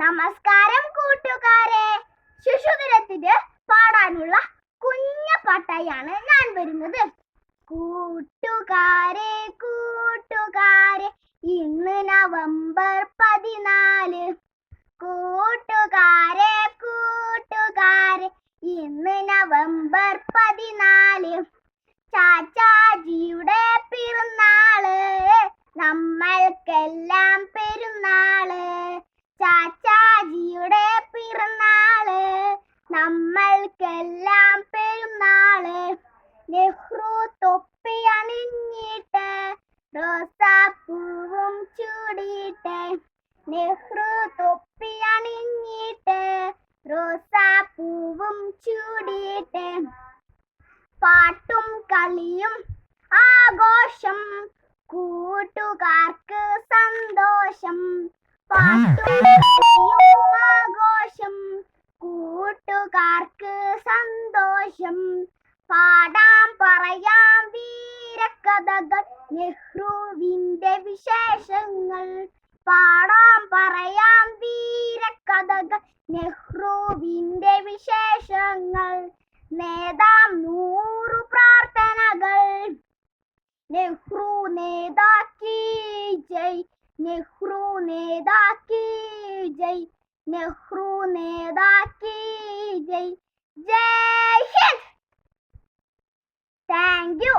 നമസ്കാരം കൂട്ടുകാരെ. ശിശുദിനത്തിന് പാടാനുള്ള കുഞ്ഞ പാട്ടായാണ് ഞാൻ വരുന്നത്. കൂട്ടുകാരെ കൂട്ടുകാരെ ഇന്ന് നവംബർ 14. കൂട്ടുകാരെ കൂട്ടുകാരെ ഇന്ന് നവംബർ 14. ചാച്ചാജിയുടെ പിറന്നാള്, നമ്മൾക്കെല്ലാം പെരുന്നാള്. ചാച്ചാജിയുടെ പിറന്നാള്, നമ്മൾക്കെല്ലാം പെരുന്നാള്. നെഹ്റു തൊപ്പി അണിഞ്ഞിട്ട് റോസാപ്പൂവും ചൂടിയിട്ട്. നെഹ്റു തൊപ്പി അണിഞ്ഞിട്ട് റോസാപ്പൂവും ചൂടിയിട്ട്. പാട്ടും കളിയും ആഘോഷം, കൂട്ടുകാർക്ക് സന്തോഷം. പാട്ടും കളിയും ആഘോഷം, കൂട്ടുകാർക്ക് സന്തോഷം. പാടാം പറയാം വീരകഥകൾ, നെഹ്റുവിന്റെ വിശേഷങ്ങൾ. പാടാം പറയാം വീരകഥകൾ, നെഹ്റുവിന്റെ വിശേഷങ്ങൾ. നേതാം 100 പ്രാർത്ഥനകൾ. നെഹ്റു നേതാ കീ ജയ്, നെഹ്റു നേതാ കീ ജയ്, നെഹ്റു നേതാ കീ ജയ്. ജയ് ഹിന്ദ്. Thank U.